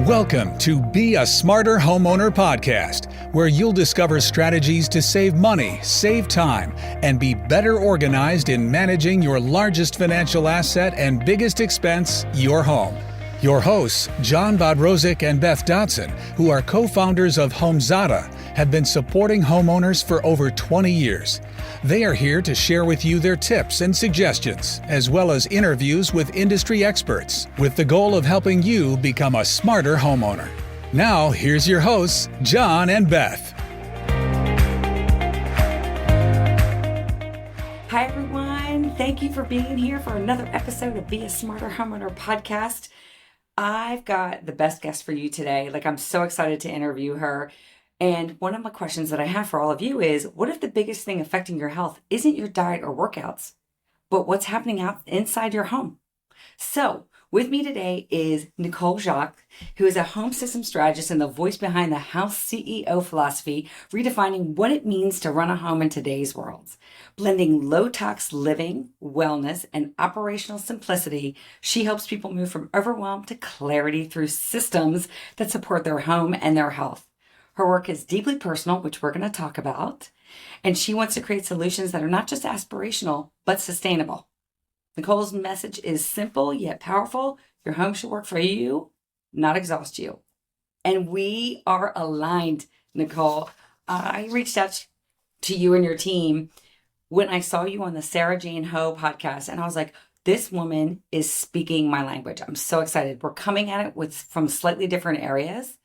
Welcome to Be a Smarter Homeowner podcast, where you'll discover strategies to save money, save time, and be better organized in managing your largest financial asset and biggest expense, your home. Your hosts, John Bodrozic and Beth Dodson, who are co-founders of HomeZada, have been supporting homeowners for over 20 years. They are here to share with you their tips and suggestions, as well as interviews with industry experts, with the goal of helping you become a smarter homeowner. Now, here's your hosts, John and Beth. Hi, everyone. Thank you for being here for another episode of Be a Smarter Homeowner podcast. I've got the best guest for you today. I'm so excited to interview her. And one of my questions that I have for all of you is, what if the biggest thing affecting your health isn't your diet or workouts, but what's happening out inside your home? So with me today is Nicole Jacques, who is a home system strategist and the voice behind the House CEO philosophy, redefining what it means to run a home in today's world. Blending low tox living, wellness, and operational simplicity, she helps people move from overwhelm to clarity through systems that support their home and their health. Her work is deeply personal, which we're going to talk about, and she wants to create solutions that are not just aspirational, but sustainable. Nicole's message is simple yet powerful. Your home should work for you, not exhaust you. And we are aligned, Nicole. I reached out to you and your team when I saw you on the Sarah Jane Ho podcast, and I was like, this woman is speaking my language. I'm so excited. We're coming at it from slightly different areas,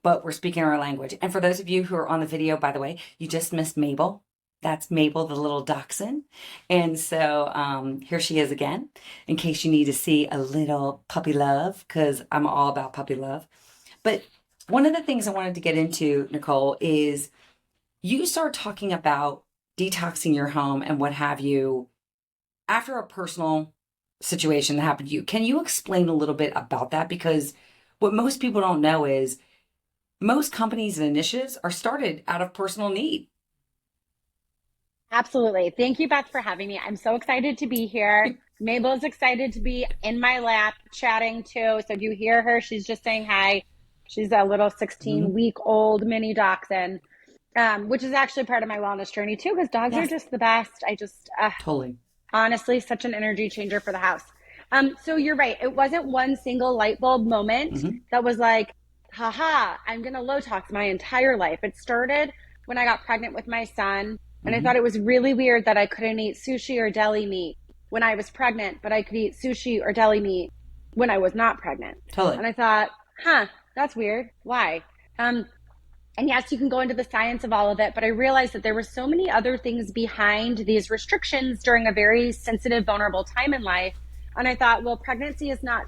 but we're speaking our language. And for those of you who are on the video, by the way, you just missed Mabel. That's Mabel, the little dachshund. And so here she is again, in case you need to see a little puppy love, because I'm all about puppy love. But one of the things I wanted to get into, Nicole, is you start talking about detoxing your home and what have you after a personal situation that happened to you. Can you explain a little bit about that? Because what most people don't know is most companies and initiatives are started out of personal need. Absolutely. Thank you, Beth, for having me. I'm so excited to be here. Mabel's excited to be in my lap chatting too. So if you hear her, she's just saying hi. She's a little 16-week-old mini dachshund, which is actually part of my wellness journey too, because dogs are just the best. Totally. Honestly, such an energy changer for the house. So you're right. It wasn't one single light bulb moment that was like, haha, I'm going to low tox my entire life. It started when I got pregnant with my son. And I thought it was really weird that I couldn't eat sushi or deli meat when I was pregnant, but I could eat sushi or deli meat when I was not pregnant. Totally. And I thought, that's weird. Why? And yes, you can go into the science of all of it, but I realized that there were so many other things behind these restrictions during a very sensitive, vulnerable time in life. And I thought, well, pregnancy is not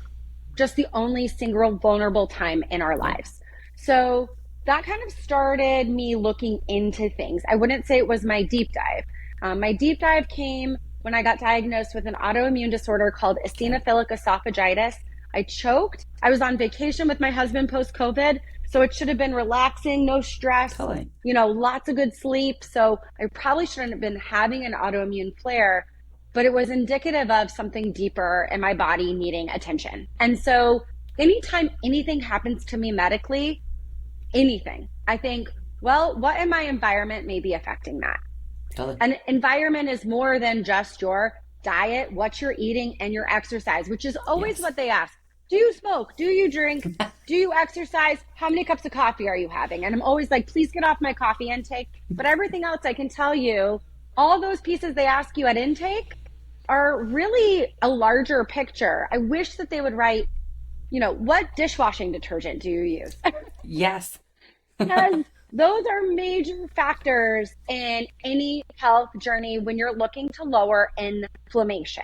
just the only single vulnerable time in our lives. So that kind of started me looking into things. I wouldn't say it was my deep dive. My deep dive came when I got diagnosed with an autoimmune disorder called eosinophilic esophagitis. I choked. I was on vacation with my husband post-COVID, so it should have been relaxing, no stress, lots of good sleep. So I probably shouldn't have been having an autoimmune flare, but it was indicative of something deeper in my body needing attention. And so anytime anything happens to me medically, anything, I think, well, what in my environment may be affecting that? Totally. An environment is more than just your diet, what you're eating, and your exercise, which is always what they ask. Do you smoke? Do you drink? Do you exercise? How many cups of coffee are you having? And I'm always like, please get off my coffee intake. But everything else, I can tell you, all those pieces they ask you at intake are really a larger picture. I wish that they would write, what dishwashing detergent do you use? Yes. Because those are major factors in any health journey when you're looking to lower inflammation.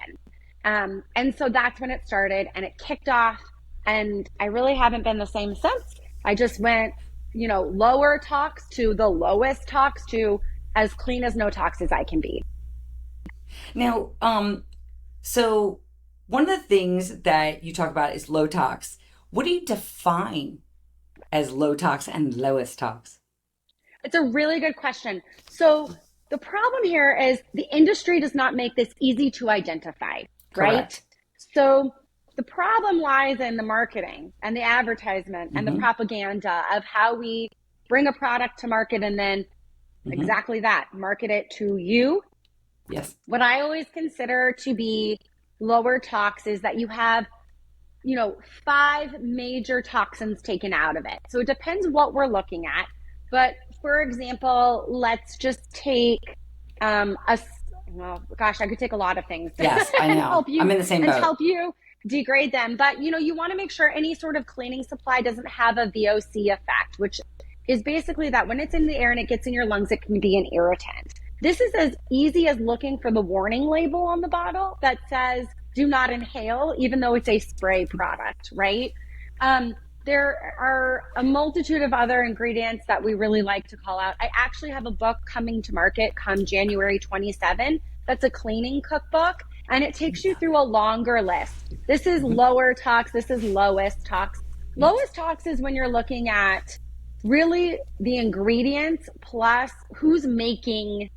And so that's when it started and it kicked off. And I really haven't been the same since. I just went, lower tox to the lowest tox to as clean as no tox as I can be. Now, so one of the things that you talk about is low tox. What do you define as low tox and lowest tox? It's a really good question. So the problem here is the industry does not make this easy to identify, right? Correct. So The problem lies in the marketing and the advertisement and the propaganda of how we bring a product to market and then exactly that, market it to you. Yes. What I always consider to be lower tox is that you have, 5 major toxins taken out of it. So it depends what we're looking at. But for example, let's just take I could take a lot of things. Yes, I know. Help you, I'm in the same boat. and help you degrade them. But you want to make sure any sort of cleaning supply doesn't have a VOC effect, which is basically that when it's in the air and it gets in your lungs, it can be an irritant. This is as easy as looking for the warning label on the bottle that says do not inhale, even though it's a spray product, right? There are a multitude of other ingredients that we really like to call out. I actually have a book coming to market come January 27 that's a cleaning cookbook, and it takes you through a longer list. This is lower tox, this is lowest tox. Lowest tox is when you're looking at really the ingredients plus who's making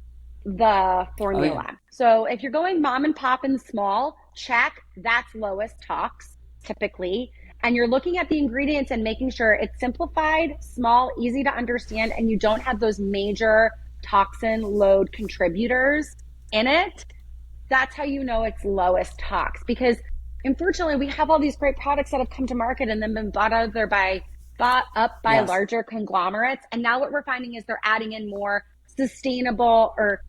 the formula. Oh, yeah. So if you're going mom and pop and small, check, that's lowest tox typically. And you're looking at the ingredients and making sure it's simplified, small, easy to understand, and you don't have those major toxin load contributors in it. That's how you know it's lowest tox. Because unfortunately, we have all these great products that have come to market and then been bought up by Yes. larger conglomerates. And now what we're finding is they're adding in more sustainable or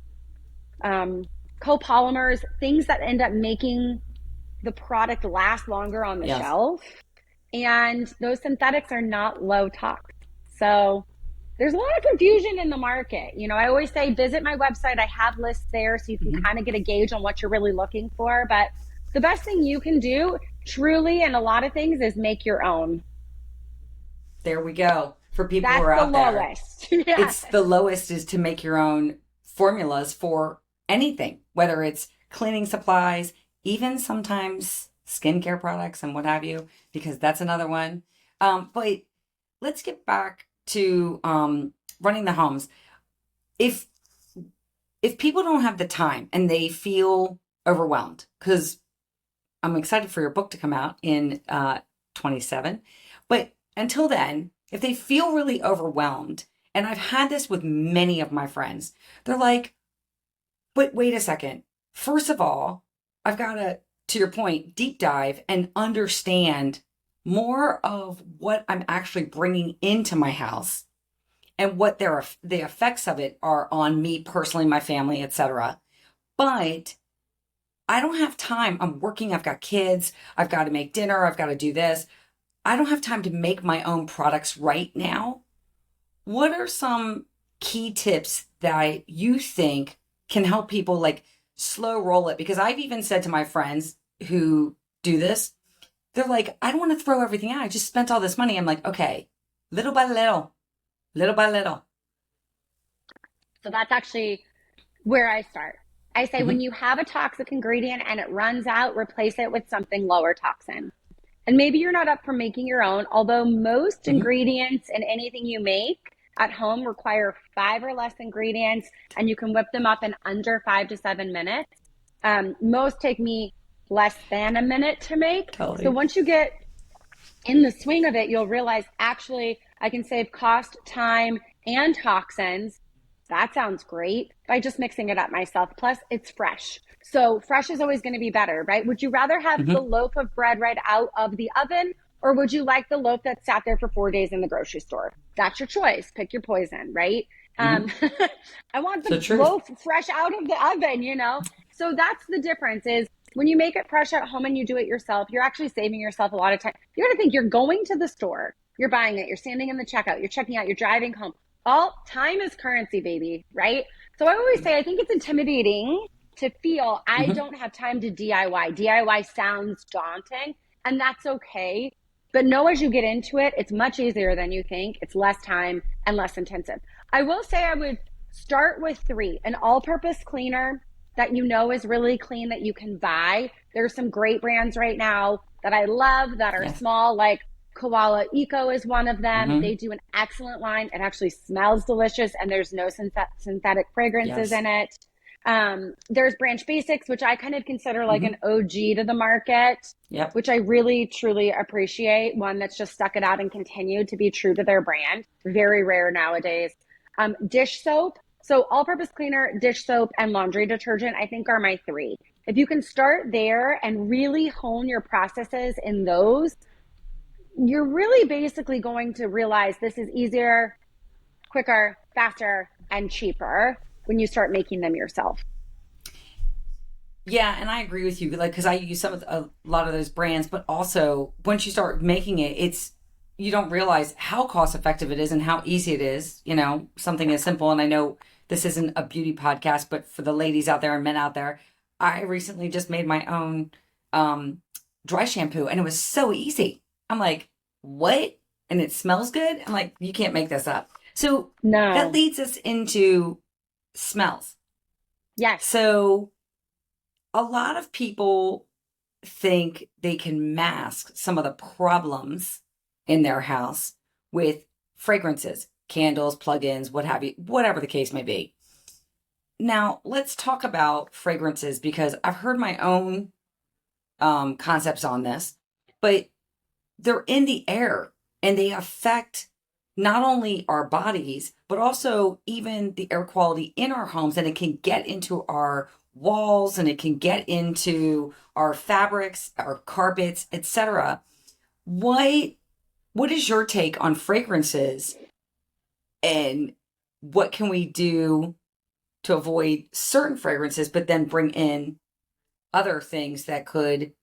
copolymers, things that end up making the product last longer on the shelf. And those synthetics are not low tox. So there's a lot of confusion in the market. I always say, visit my website. I have lists there so you can kind of get a gauge on what you're really looking for. But the best thing you can do truly, and a lot of things, is make your own. There we go. For people That's who are out there. Lowest. Yeah. It's the lowest is to make your own formulas for anything, whether it's cleaning supplies, even sometimes skincare products and what have you, because that's another one. But let's get back to running the homes. If people don't have the time and they feel overwhelmed, because I'm excited for your book to come out in 27, but until then, if they feel really overwhelmed, and I've had this with many of my friends, they're like, but wait a second. First of all, I've got to your point, deep dive and understand more of what I'm actually bringing into my house and what the effects of it are on me personally, my family, etc. But I don't have time. I'm working. I've got kids. I've got to make dinner. I've got to do this. I don't have time to make my own products right now. What are some key tips that you think can help people like slow roll it? Because I've even said to my friends who do this, they're like, I don't want to throw everything out. I just spent all this money. I'm like, okay, little by little, little by little. So that's actually where I start. I say, when you have a toxic ingredient and it runs out, replace it with something lower toxin. And maybe you're not up for making your own, although most ingredients in anything you make at home require 5 or less ingredients, and you can whip them up in under 5 to 7 minutes. Most take me less than a minute to make. Totally. So once you get in the swing of it, you'll realize, actually, I can save cost, time, and toxins. That sounds great by just mixing it up myself. Plus, it's fresh. So fresh is always going to be better, right? Would you rather have the loaf of bread right out of the oven, or would you like the loaf that sat there for 4 days in the grocery store? That's your choice. Pick your poison, right? I want the loaf fresh out of the oven, So that's the difference is when you make it fresh at home and you do it yourself, you're actually saving yourself a lot of time. You're going to think you're going to the store, you're buying it, you're standing in the checkout, you're checking out, you're driving home. All time is currency, baby, right? So I always say, I think it's intimidating to feel I don't have time to DIY. DIY sounds daunting, and that's okay. But know as you get into it, it's much easier than you think. It's less time and less intensive. I will say I would start with 3, an all-purpose cleaner that is really clean that you can buy. There's some great brands right now that I love that are small, like Koala Eco is one of them. They do an excellent line. It actually smells delicious and there's no synthetic fragrances in it. There's Branch Basics, which I kind of consider like an OG to the market, Yep. which I really, truly appreciate. One that's just stuck it out and continued to be true to their brand. Very rare nowadays. Dish soap. So all-purpose cleaner, dish soap, and laundry detergent, I think are my three. If you can start there and really hone your processes in those, you're really basically going to realize this is easier, quicker, faster, and cheaper when you start making them yourself. Yeah, and I agree with you, like, because I use a lot of those brands, but also once you start making it, you don't realize how cost effective it is and how easy it is. Something as simple. And I know this isn't a beauty podcast, but for the ladies out there and men out there, I recently just made my own dry shampoo, and it was so easy. I'm like, what? And it smells good. I'm like, you can't make this up. So No. that leads us into smells. Yes. So a lot of people think they can mask some of the problems in their house with fragrances, candles, plug-ins, what have you, whatever the case may be. Now, let's talk about fragrances, because I've heard my own concepts on this, but they're in the air and they affect not only our bodies, but also even the air quality in our homes. And it can get into our walls, and it can get into our fabrics, our carpets, etc. What is your take on fragrances, and what can we do to avoid certain fragrances, but then bring in other things that could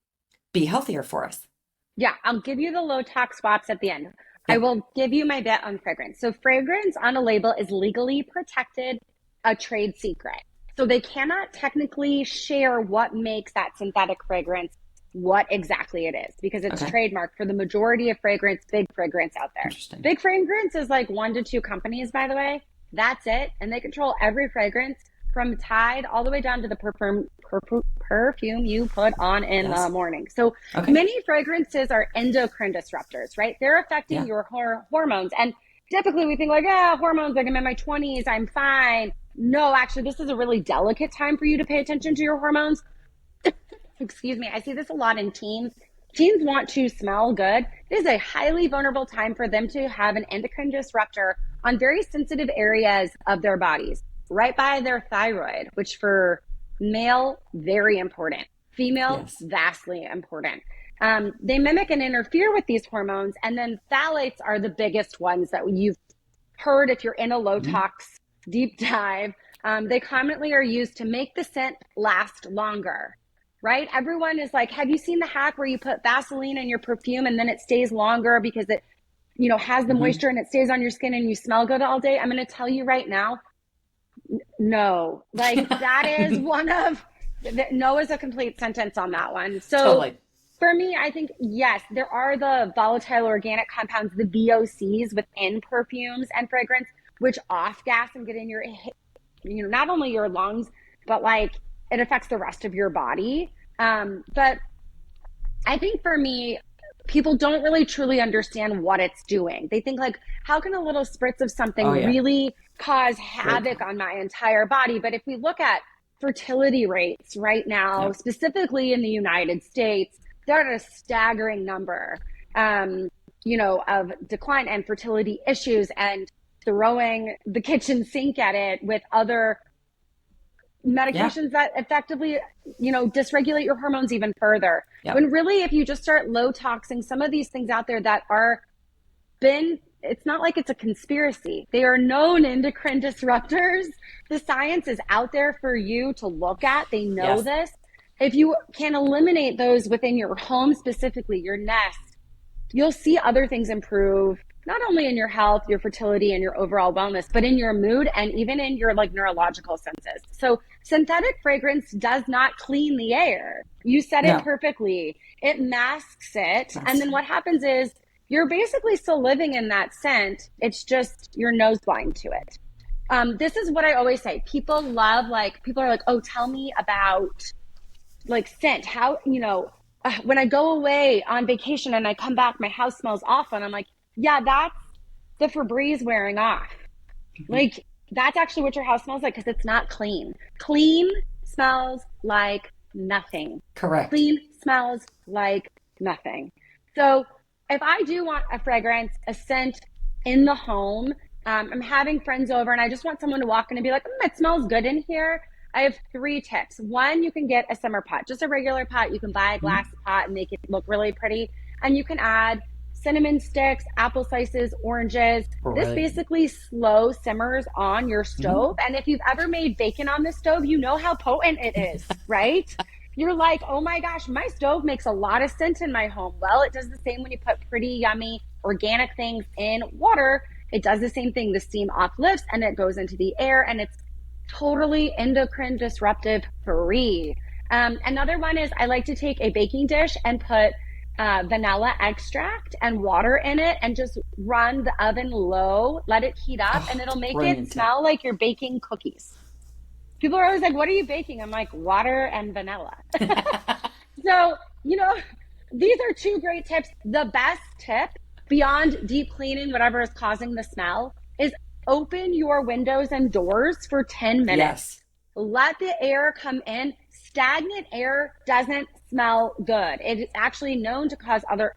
be healthier for us? Yeah, I'll give you the low tox swaps at the end. Yeah. I will give you my bet on fragrance. So fragrance on a label is legally protected, a trade secret. So they cannot technically share what makes that synthetic fragrance, what exactly it is, because it's trademarked for the majority of fragrance, big fragrance out there. Big fragrance is like 1 to 2 companies, by the way. That's it. And they control every fragrance from Tide all the way down to the perfume you put on in the morning. So many fragrances are endocrine disruptors, right? They're affecting your hormones. And typically we think like, hormones, like I'm in my 20s, I'm fine. No, actually, this is a really delicate time for you to pay attention to your hormones. Excuse me. I see this a lot in teens. Teens want to smell good. It is a highly vulnerable time for them to have an endocrine disruptor on very sensitive areas of their bodies, right by their thyroid, which for male, very important. Female, vastly important. They mimic and interfere with these hormones. And then phthalates are the biggest ones that you've heard if you're in a low tox deep dive. They commonly are used to make the scent last longer, right? Everyone is like, have you seen the hack where you put Vaseline in your perfume and then it stays longer because it, has the moisture and it stays on your skin and you smell good all day? I'm going to tell you right now, no, like that is no is a complete sentence on that one. So for me, I think, yes, there are the volatile organic compounds, the VOCs within perfumes and fragrance, which off gas and get in your, not only your lungs, but like it affects the rest of your body. But I think for me, people don't really truly understand what it's doing. They think like, how can a little spritz of something really cause havoc on my entire body? But if we look at fertility rates right now, specifically in the United States, they're at a staggering number, of decline and fertility issues, and throwing the kitchen sink at it with other medications that effectively, dysregulate your hormones even further. When really, if you just start low toxing some of these things out there that it's not like it's a conspiracy. They are known endocrine disruptors. The science is out there for you to look at. They know this. If you can eliminate those within your home, specifically your nest, you'll see other things improve, not only in your health, your fertility, and your overall wellness, but in your mood and even in your neurological senses. So synthetic fragrance does not clean the air. You said it perfectly. It masks it. And then what happens is you're basically still living in that scent. It's just you're nose blind to it. This is what I always say. People are like, oh, tell me about scent. How, when I go away on vacation and I come back, my house smells awful. And I'm like, yeah, that's the Febreze wearing off. Like, That's actually what your house smells like, because it's not clean. Clean smells like nothing. Correct. Clean smells like nothing. So if I do want a fragrance, a scent in the home, I'm having friends over and I just want someone to walk in and be like, it smells good in here. I have 3 tips. One, you can get a simmer pot, just a regular pot. You can buy a glass pot and make it look really pretty. And you can add cinnamon sticks, apple slices, oranges. This basically slow simmers on your stove. And if you've ever made bacon on the stove, you know how potent it is, right? You're like, oh my gosh, my stove makes a lot of scent in my home. Well, it does the same when you put pretty yummy organic things in water. It does the same thing. The steam uplifts and it goes into the air, and it's totally endocrine disruptive free. Another one is I like to take a baking dish and put vanilla extract and water in it and just run the oven low, let it heat up, and it'll make it smell like you're baking cookies. People are always like, what are you baking? I'm like, water and vanilla. So, these are 2 great tips. The best tip beyond deep cleaning whatever is causing the smell is open your windows and doors for 10 minutes. Yes. Let the air come in. Stagnant air doesn't smell good. It is actually known to cause other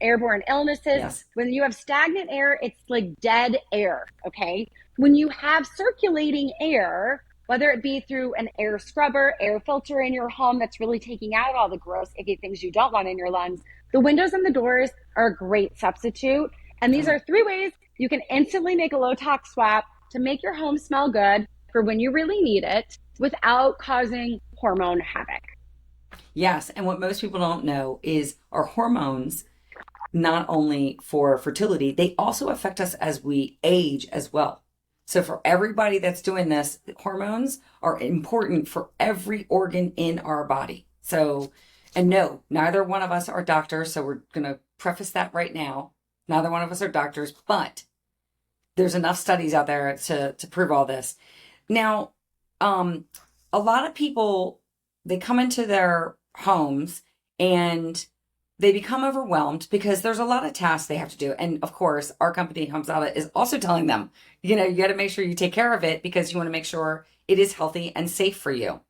airborne illnesses. Yes. When you have stagnant air, it's like dead air, okay? When you have circulating air, whether it be through an air scrubber, air filter in your home that's really taking out all the gross, icky things you don't want in your lungs, the windows and the doors are a great substitute. And these are 3 ways you can instantly make a low tox swap to make your home smell good for when you really need it without causing hormone havoc. Yes. And what most people don't know is our hormones, not only for fertility, they also affect us as we age as well. So for everybody that's doing this, hormones are important for every organ in our body. So, and no, neither one of us are doctors. So we're going to preface that right now. Neither one of us are doctors, but there's enough studies out there to prove all this. Now, a lot of people, they come into their homes and they become overwhelmed because there's a lot of tasks they have to do. And of course, our company, HomeSala, is also telling them, you got to make sure you take care of it because you want to make sure it is healthy and safe for you.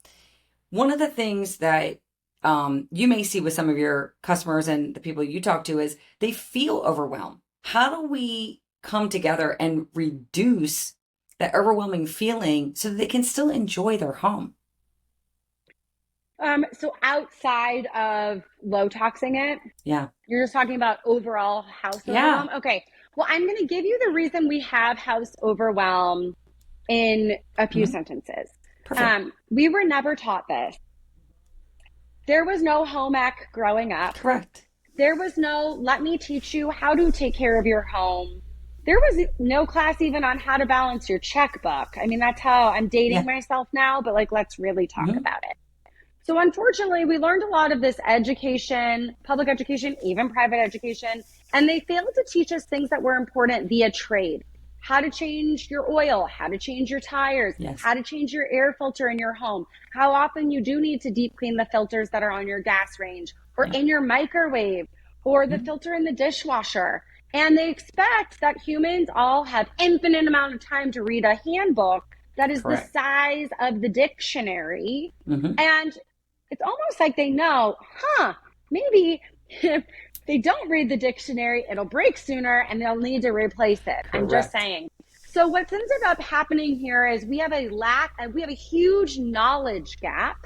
One of the things that you may see with some of your customers and the people you talk to is they feel overwhelmed. How do we come together and reduce that overwhelming feeling so that they can still enjoy their home? So outside of low toxing it, you're just talking about overall house overwhelm. Okay. Well, I'm going to give you the reason we have house overwhelm in a few sentences. Perfect. We were never taught this. There was no home ec growing up. Correct. There was no, let me teach you how to take care of your home. There was no class even on how to balance your checkbook. I mean, that's how I'm dating myself now, but let's really talk about it. So unfortunately, we learned a lot of this education, public education, even private education, and they failed to teach us things that were important via trade. How to change your oil, how to change your tires, how to change your air filter in your home, how often you do need to deep clean the filters that are on your gas range or in your microwave or the filter in the dishwasher. And they expect that humans all have infinite amount of time to read a handbook that is the size of the dictionary. And it's almost like they know, maybe if they don't read the dictionary, it'll break sooner and they'll need to replace it. I'm just saying. So what ends up happening here is we have a huge knowledge gap,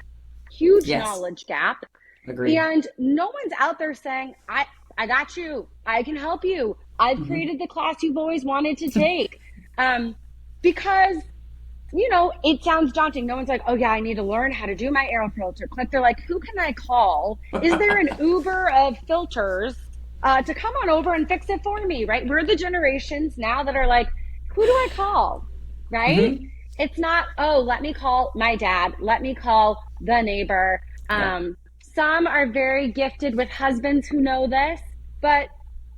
knowledge gap. Agreed. And no one's out there saying, I got you. I can help you. I've created the class you've always wanted to take. Because, it sounds daunting. No one's like, oh yeah, I need to learn how to do my air filter. But they're like, who can I call? Is there an Uber of filters to come on over and fix it for me, right? We're the generations now that are like, who do I call, right? It's not, oh, let me call my dad. Let me call the neighbor. Some are very gifted with husbands who know this, but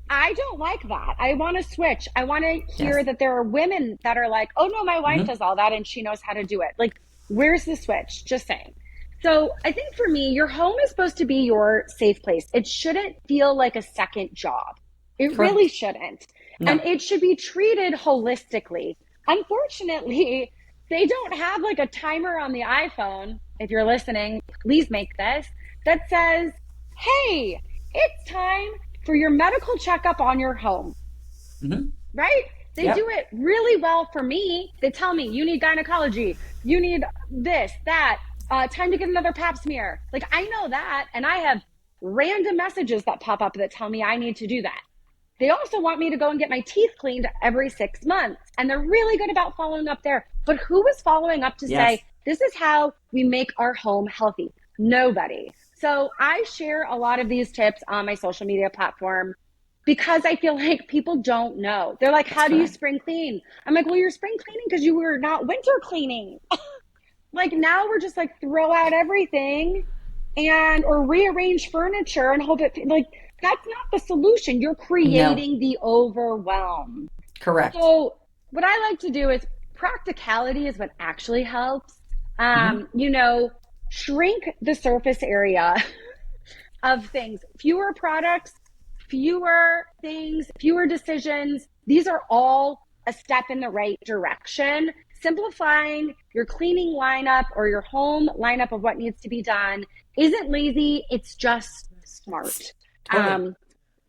I don't like that. I want to switch. I want to hear that there are women that are like, oh no, my wife does all that and she knows how to do it. Like, where's the switch? Just saying. So I think for me, your home is supposed to be your safe place. It shouldn't feel like a second job. It really shouldn't. No. And it should be treated holistically. unfortunately, they don't have like a timer on the iPhone. If you're listening, please make this, that says, hey, it's time for your medical checkup on your home. Mm-hmm. Right? They do it really well for me. They tell me, you need gynecology, you need this, that, time to get another pap smear. Like, I know that, and I have random messages that pop up that tell me I need to do that. They also want me to go and get my teeth cleaned every 6 months, and they're really good about following up there. But who is following up to say, this is how we make our home healthy? Nobody. So I share a lot of these tips on my social media platform, because I feel like people don't know. They're like, how do you spring clean? I'm like, well, you're spring cleaning because you were not winter cleaning. Like, now we're just like, throw out everything or rearrange furniture and hope it, like, that's not the solution. You're creating the overwhelm. Correct. So what I like to do is, practicality is what actually helps. You know, shrink the surface area of things. Fewer products, fewer things, fewer decisions. These are all a step in the right direction. Simplifying your cleaning lineup or your home lineup of what needs to be done isn't lazy, it's just smart. Totally.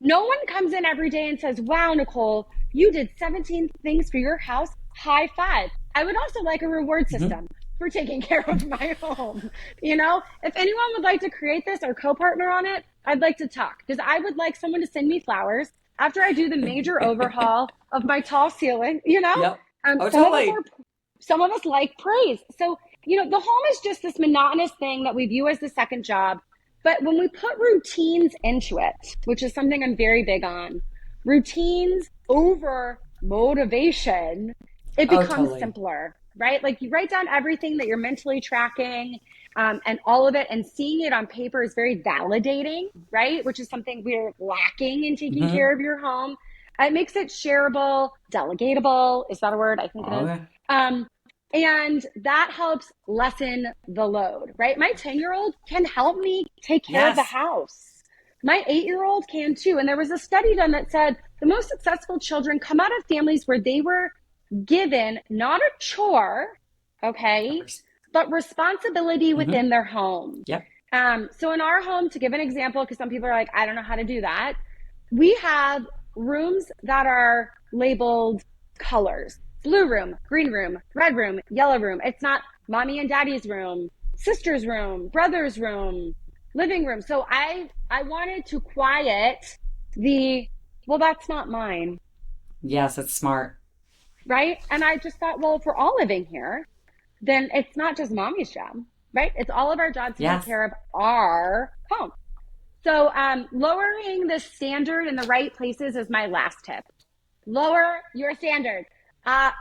No one comes in every day and says, wow, Nicole, you did 17 things for your house. High five. I would also like a reward system for taking care of my home. You know, if anyone would like to create this or co-partner on it, I'd like to talk, because I would like someone to send me flowers after I do the major overhaul of my tall ceiling, you know? Totally. Some of us like praise. So, you know, the home is just this monotonous thing that we view as the second job. But when we put routines into it, which is something I'm very big on, routines over motivation, it becomes simpler, right? Like, you write down everything that you're mentally tracking, and all of it, and seeing it on paper is very validating, right? Which is something we're lacking in taking care of your home. It makes it shareable, delegatable. Is that a word? I think it is. And that helps lessen the load, right? My 10-year-old can help me take care of the house. My 8-year-old can too. And there was a study done that said the most successful children come out of families where they were given not a chore, okay, but responsibility within their home. So in our home, to give an example, because some people are like, I don't know how to do that, we have rooms that are labeled colors. Blue room, green room, red room, yellow room. It's not mommy and daddy's room, sister's room, brother's room, living room. So I wanted to quiet well, that's not mine. Yes, it's smart. Right? And I just thought, well, if we're all living here, then it's not just mommy's job, right? It's all of our jobs to take care of our home. So lowering the standard in the right places is my last tip. Lower your standard.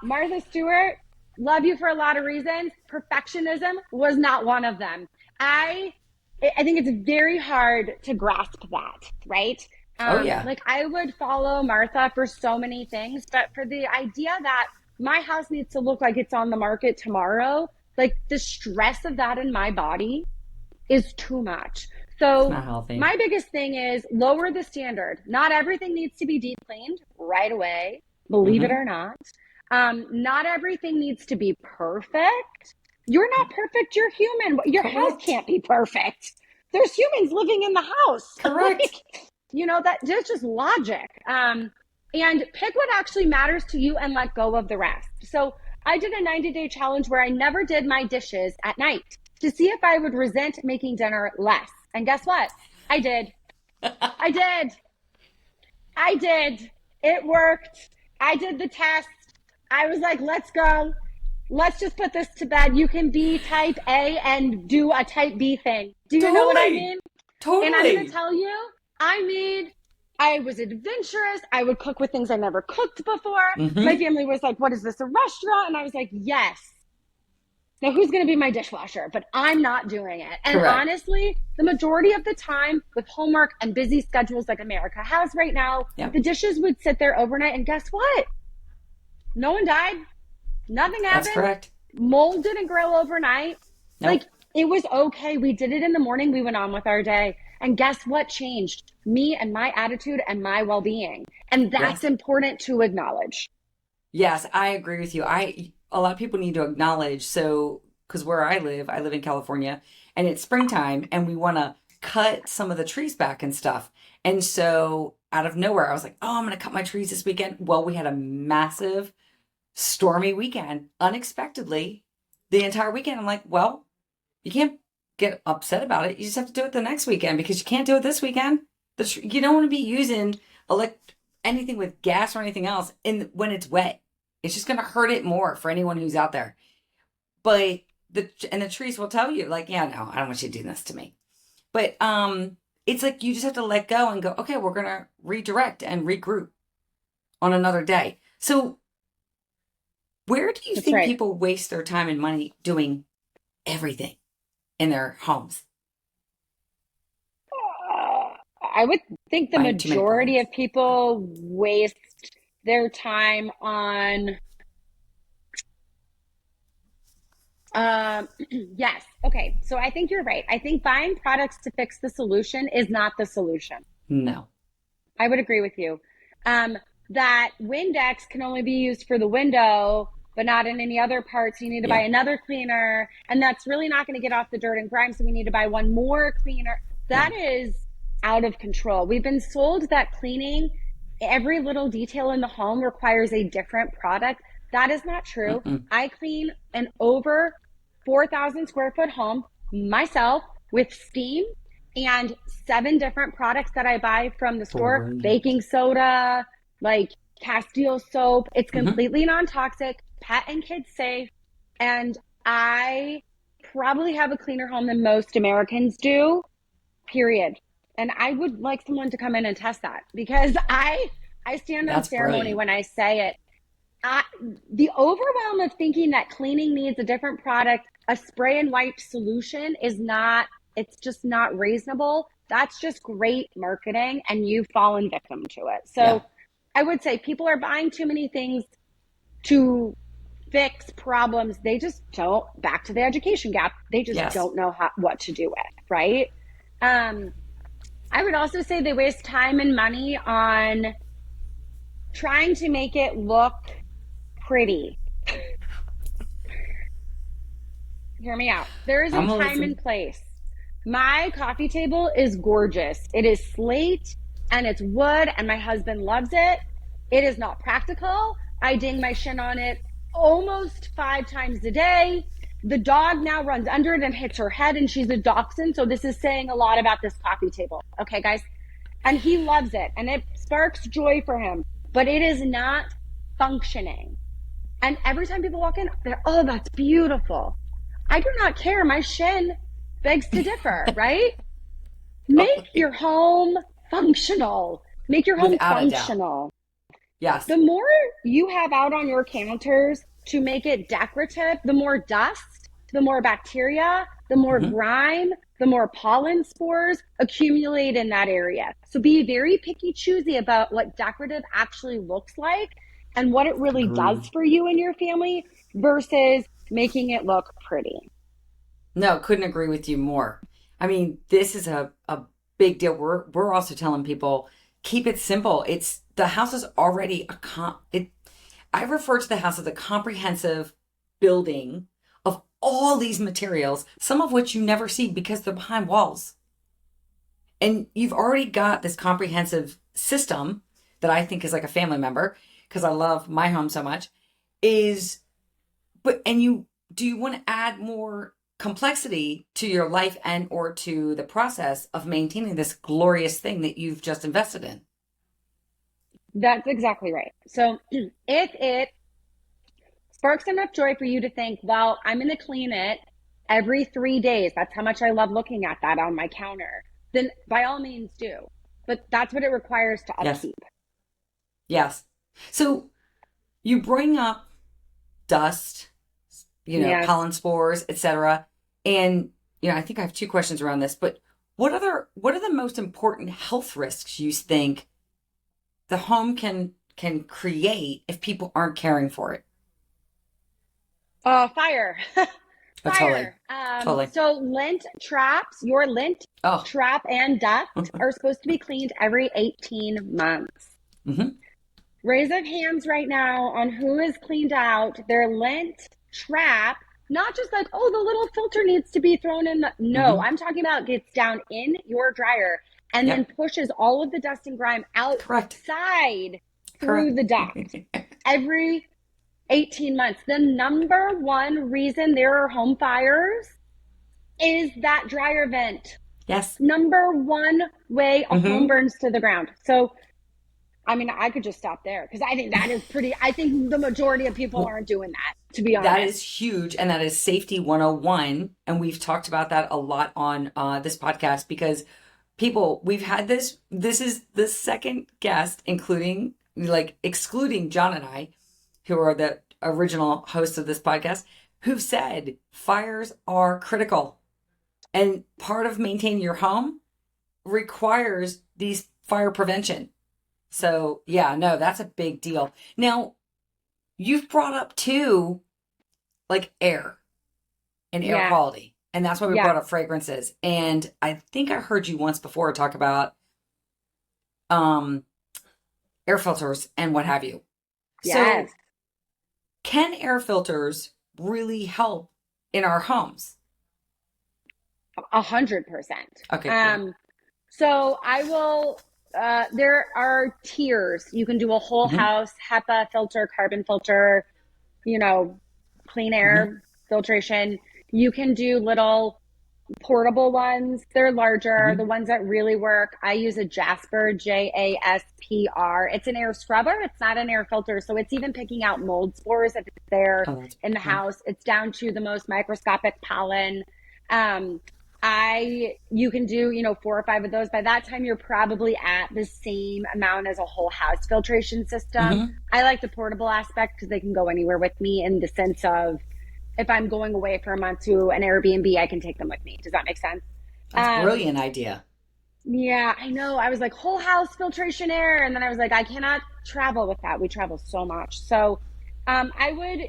Martha Stewart, love you for a lot of reasons. Perfectionism was not one of them. I think it's very hard to grasp that, right? Like, I would follow Martha for so many things, but for the idea that my house needs to look like it's on the market tomorrow, like, the stress of that in my body is too much. So my biggest thing is lower the standard. Not everything needs to be deep cleaned right away, believe it or not. Not everything needs to be perfect. You're not perfect, you're human. Your house can't be perfect. There's humans living in the house. Correct. Like, you know, that's just logic. And pick what actually matters to you and let go of the rest. So I did a 90-day challenge where I never did my dishes at night to see if I would resent making dinner less. And guess what? I did. I did. It worked. I did the test. I was like, let's go. Let's just put this to bed. You can be type A and do a type B thing. Do you know what I mean? Totally. And I'm going to tell you, I was adventurous. I would cook with things I never cooked before. My family was like, what is this, a restaurant? And I was like, yes. Now, who's going to be my dishwasher? But I'm not doing it. And honestly, the majority of the time with homework and busy schedules like America has right now, the dishes would sit there overnight. And guess what? No one died. Nothing happened. That's correct. Mold didn't grow overnight. Like, it was okay. We did it in the morning. We went on with our day. And guess what changed? Me and my attitude and my well-being. And that's important to acknowledge. Yes, I agree with you. A lot of people need to acknowledge, so because where I live in California, and it's springtime, and we want to cut some of the trees back and stuff. And so out of nowhere, I was like, "Oh, I'm going to cut my trees this weekend." Well, we had a massive stormy weekend, unexpectedly, the entire weekend. I'm like, "Well, you can't get upset about it. You just have to do it the next weekend because you can't do it this weekend. You don't want to be using anything with gas or anything else when it's wet. It's just going to hurt it more for anyone who's out there. But the trees will tell you, like, yeah, no, I don't want you to do this to me. But it's like you just have to let go and go, okay, we're going to redirect and regroup on another day. So where do you That's think right. people waste their time and money doing everything in their homes? I would think the Buying too many majority products. of people waste their time on, yes. Okay. So I think you're right. I think buying products to fix the solution is not the solution. No. I would agree with you. That Windex can only be used for the window, but not in any other parts. You need to buy Yeah. another cleaner, and that's really not going to get off the dirt and grime. So we need to buy one more cleaner. Yeah. That is out of control. We've been sold that cleaning, every little detail in the home requires a different product. That is not true. Mm-mm. I clean an over 4,000 square foot home myself with steam and 7 different products that I buy from the store. Brilliant. Baking soda, like Castile soap. It's Mm-hmm. completely non-toxic, pet and kid safe. And I probably have a cleaner home than most Americans do, period. And I would like someone to come in and test that because I stand on That's ceremony brilliant. when I say it. The overwhelm of thinking that cleaning needs a different product, a spray and wipe solution is not, it's just not reasonable. That's just great marketing and you've fallen victim to it. Yeah. So I would say people are buying too many things to fix problems. They just don't, back to the education gap, they just Yes. don't know what to do with, right? I would also say they waste time and money on trying to make it look pretty. Hear me out. There is a I'm gonna time and listen. place. My coffee table is gorgeous. It is slate and it's wood, and my husband loves it. It is not practical. I ding my shin on it almost 5 times a day. The dog now runs under it and hits her head, and she's a dachshund. So this is saying a lot about this coffee table. Okay, guys? And he loves it, and it sparks joy for him, but it is not functioning. And every time people walk in, they're, oh, that's beautiful. I do not care. My shin begs to differ, right? Make your home functional. Make your home Without a doubt. functional. Yes. The more you have out on your counters to make it decorative, the more dust, the more bacteria, the more Mm-hmm. grime, the more pollen spores accumulate in that area. So be very picky, choosy about what decorative actually looks like and what it really does Agreed. for you and your family versus making it look pretty. No, couldn't agree with you more. I mean, this is a big deal. We're also telling people keep it simple. It's the house is already I refer to the house as a comprehensive building of all these materials, some of which you never see because they're behind walls. And you've already got this comprehensive system that I think is like a family member because I love my home so much is do you want to add more complexity to your life and or to the process of maintaining this glorious thing that you've just invested in? That's exactly right. So if it sparks enough joy for you to think, well, I'm going to clean it every 3 days. That's how much I love looking at that on my counter. Then by all means do. But that's what it requires to Yes. upkeep. Yes. So you bring up dust, Yes. pollen spores, etc. And I think I have 2 questions around this, but what are the most important health risks you think the home can create if people aren't caring for it? Fire. Oh, Fire. totally. So lint traps, your lint Oh. trap and duct are supposed to be cleaned every 18 months. Mm-hmm. Raise of hands right now on who has cleaned out their lint trap. Not just like, oh, the little filter needs to be thrown in. No, I'm talking about gets down in your dryer and then pushes all of the dust and grime outside through the duct every 18 months. The number one reason there are home fires is that dryer vent. Yes. Number one way a home burns to the ground. So, I mean, I could just stop there because I think that is I think the majority of people aren't doing that, to be honest. That is huge. And that is safety 101. And we've talked about that a lot on this podcast because we've had this is the second guest, excluding John and I, who are the original hosts of this podcast, who've said fires are critical. And part of maintaining your home requires these fire prevention. So yeah, no, that's a big deal. Now, you've brought up too, like air and air quality. And that's why we brought up fragrances. And I think I heard you once before talk about air filters and what have you. Yes. So can air filters really help in our homes? 100%. Okay. Cool. So I will, there are tiers. You can do a whole house HEPA filter, carbon filter, clean air filtration. You can do little portable ones. They're larger. The ones that really work. I use a Jasper, Jaspr. It's an air scrubber. It's not an air filter. So it's even picking out mold spores if it's there in the house. It's down to the most microscopic pollen. You can do, 4 or 5 of those. By that time, you're probably at the same amount as a whole house filtration system. I like the portable aspect because they can go anywhere with me in the sense of if I'm going away for a month to an Airbnb, I can take them with me. Does that make sense? That's a brilliant idea. Yeah, I know. I was like, whole house filtration air. And then I was like, I cannot travel with that. We travel so much. So I would,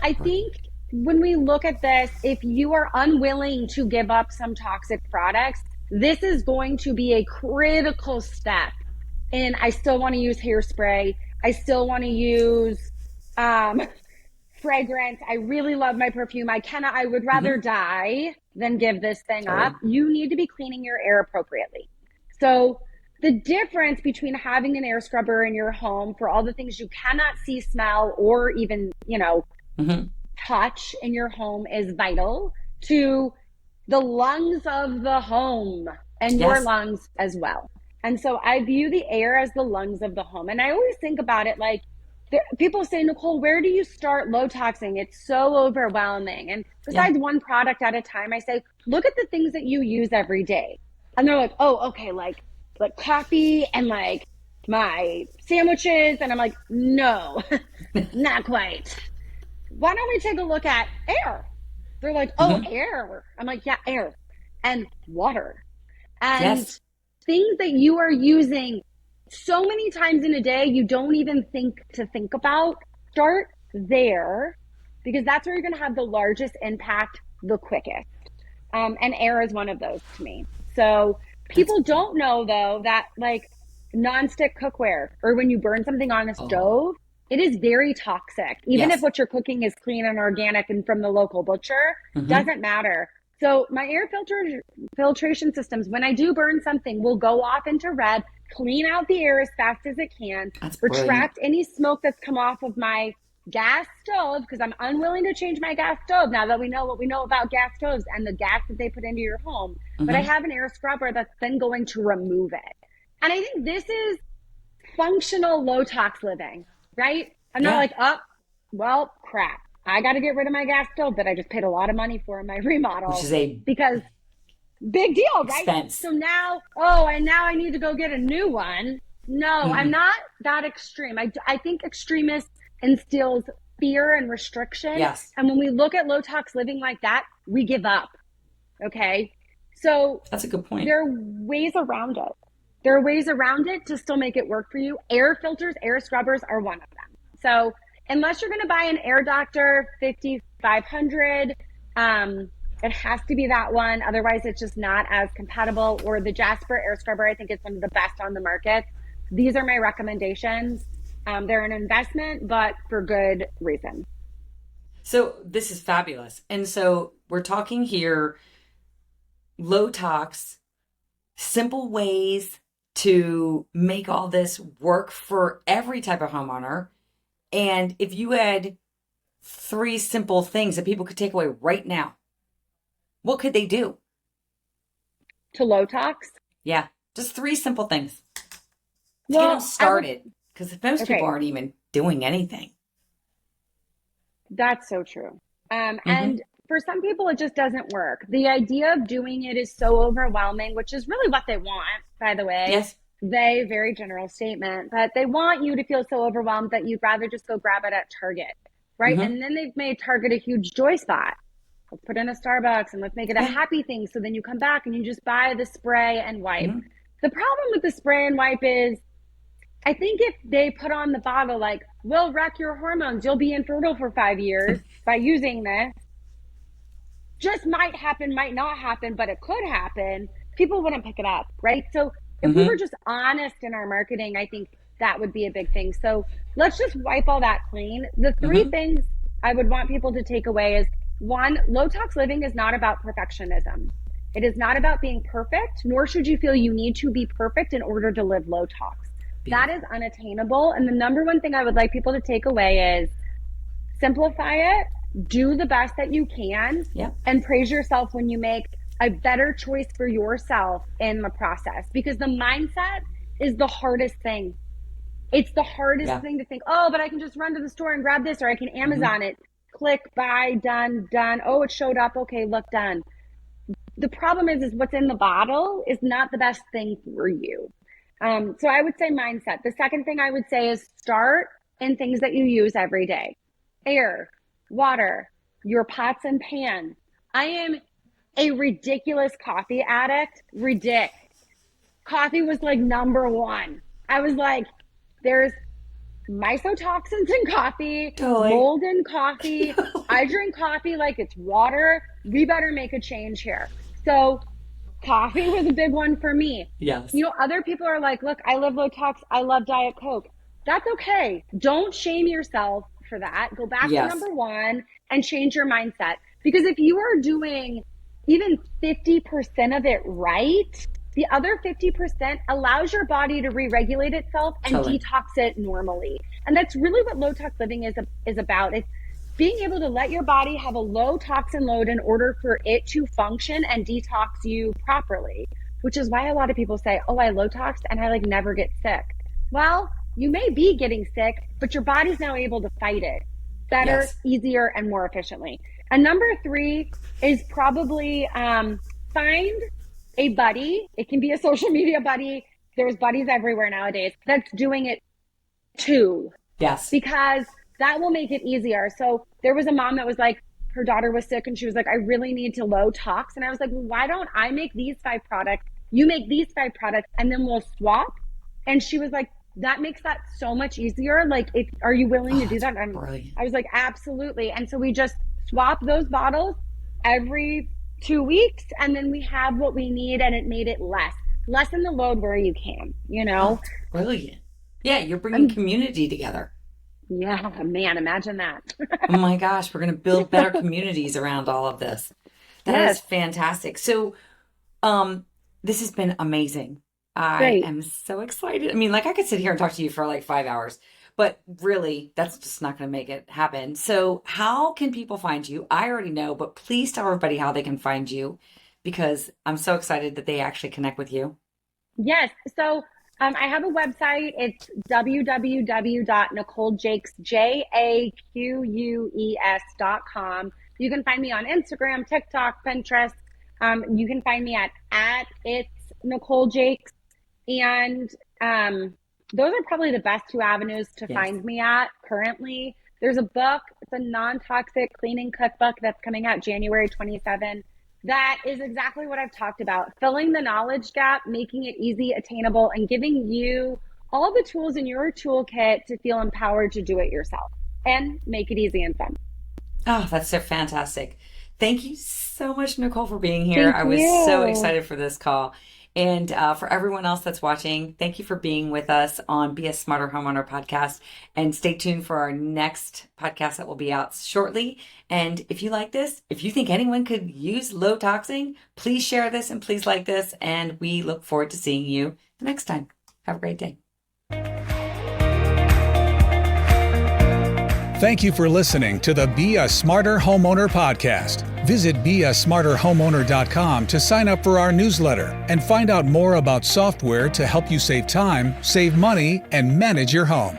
I think when we look at this, if you are unwilling to give up some toxic products, this is going to be a critical step. And I still want to use hairspray. I still want to use fragrance. I really love my perfume. I would rather die than give this thing up. You need to be cleaning your air appropriately. So the difference between having an air scrubber in your home for all the things you cannot see, smell, or even, touch in your home is vital to the lungs of the home and your lungs as well. And so I view the air as the lungs of the home. And I always think about it like, people say, Nicole, where do you start low toxing? It's so overwhelming. And besides one product at a time, I say, look at the things that you use every day. And they're like, oh, okay, like coffee and like my sandwiches. And I'm like, no, not quite. Why don't we take a look at air? They're like, oh, air. I'm like, yeah, air and water and things that you are using so many times in a day, you don't even think about. Start there because that's where you're going to have the largest impact the quickest. And air is one of those to me. So people don't know though that like nonstick cookware or when you burn something on a stove, it is very toxic. Even if what you're cooking is clean and organic and from the local butcher, doesn't matter. So my air filtration systems, when I do burn something, will go off into red, clean out the air as fast as it can, retract any smoke that's come off of my gas stove because I'm unwilling to change my gas stove now that we know what we know about gas stoves and the gas that they put into your home. But I have an air scrubber that's then going to remove it. And I think this is functional low tox living, right? I'm not like, oh, well, crap. I got to get rid of my gas stove that I just paid a lot of money for in my remodel. Which is because big deal, right? Expense. So now, I need to go get a new one. No, I'm not that extreme. I think extremist instills fear and restriction. Yes. And when we look at low tox living like that, we give up. Okay. So that's a good point. There are ways around it. There are ways around it to still make it work for you. Air filters, air scrubbers are one of them. So unless you're going to buy an Air Doctor 5500, it has to be that one. Otherwise, it's just not as compatible. Or the Jasper air scrubber, I think is one of the best on the market. These are my recommendations. They're an investment, but for good reason. So this is fabulous. And so we're talking here low tox, simple ways to make all this work for every type of homeowner. And if you had 3 simple things that people could take away right now, what could they do? To low tox? Yeah, just 3 simple things to Well, get them started. Because most people aren't even doing anything. That's so true. Mm-hmm. And for some people, it just doesn't work. The idea of doing it is so overwhelming, which is really what they want, by the way. Yes. Very general statement, but they want you to feel so overwhelmed that you'd rather just go grab it at Target, right? Mm-hmm. And then they've made Target a huge joy spot. Let's put in a Starbucks and let's make it a happy thing. So then you come back and you just buy the spray and wipe. Mm-hmm. The problem with the spray and wipe is, I think if they put on the bottle, like, we'll wreck your hormones, you'll be infertile for 5 years by using this, just might happen, might not happen, but it could happen, people wouldn't pick it up, right? So if we were just honest in our marketing, I think that would be a big thing. So let's just wipe all that clean. The 3 things I would want people to take away is, 1, low tox living is not about perfectionism. It is not about being perfect, nor should you feel you need to be perfect in order to live low tox. That is unattainable. And the number 1 thing I would like people to take away is simplify it, do the best that you can, and praise yourself when you make a better choice for yourself in the process. Because the mindset is the hardest thing. It's the hardest thing to think, oh, but I can just run to the store and grab this, or I can Amazon it, click, buy, done. Oh, it showed up. Okay, look, done. The problem is what's in the bottle is not the best thing for you. So I would say mindset. The second thing I would say is start in things that you use every day. Air, water, your pots and pans. I am a ridiculous coffee addict. Coffee was like number 1. I was like, there's mycotoxins in coffee, mold in coffee. I drink coffee like it's water. We better make a change here. So coffee was a big one for me. Yes. You know, other people are like, look, I live low tox. I love Diet Coke. That's okay. Don't shame yourself for that. Go back to number 1 and change your mindset. Because if you are doing even 50% of it right, the other 50% allows your body to re-regulate itself and detox it normally. And that's really what low tox living is about. It's being able to let your body have a low toxin load in order for it to function and detox you properly, which is why a lot of people say, oh, I low toxed and I like never get sick. Well, you may be getting sick, but your body's now able to fight it better, easier, and more efficiently. And number 3 is probably find a buddy. It can be a social media buddy. There's buddies everywhere nowadays that's doing it too. Yes. Because that will make it easier. So there was a mom that was like, her daughter was sick and she was like, I really need to low tox. And I was like, well, why don't I make these 5 products? You make these 5 products and then we'll swap. And she was like, that makes that so much easier. Like, are you willing to do that? And I was like, absolutely. And so we just swap those bottles every 2 weeks. And then we have what we need and it made it lessen the load where you can, you know? Oh, brilliant. Yeah. You're bringing community together. Yeah, man, imagine that. Oh my gosh, we're going to build better communities around all of this. That is fantastic. So, this has been amazing. I am so excited. I mean, like I could sit here and talk to you for like 5 hours, but really that's just not going to make it happen. So how can people find you? I already know, but please tell everybody how they can find you because I'm so excited that they actually connect with you. Yes. So I have a website. It's www.NicoleJacques.com. You can find me on Instagram, TikTok, Pinterest. You can find me at it's Nicole Jacques. And those are probably the best 2 avenues to find me at currently. There's a book. It's a non-toxic cleaning cookbook that's coming out January 27. That is exactly what I've talked about. Filling the knowledge gap, making it easy, attainable, and giving you all the tools in your toolkit to feel empowered to do it yourself and make it easy and fun. Oh, that's so fantastic. Thank you so much, Nicole, for being here. I was so excited for this call. And for everyone else that's watching, thank you for being with us on Be a Smarter Homeowner podcast. And stay tuned for our next podcast that will be out shortly. And if you like this, if you think anyone could use low toxing, please share this and please like this. And we look forward to seeing you the next time. Have a great day. Thank you for listening to the Be a Smarter Homeowner podcast. Visit beasmarterhomeowner.com to sign up for our newsletter and find out more about software to help you save time, save money, and manage your home.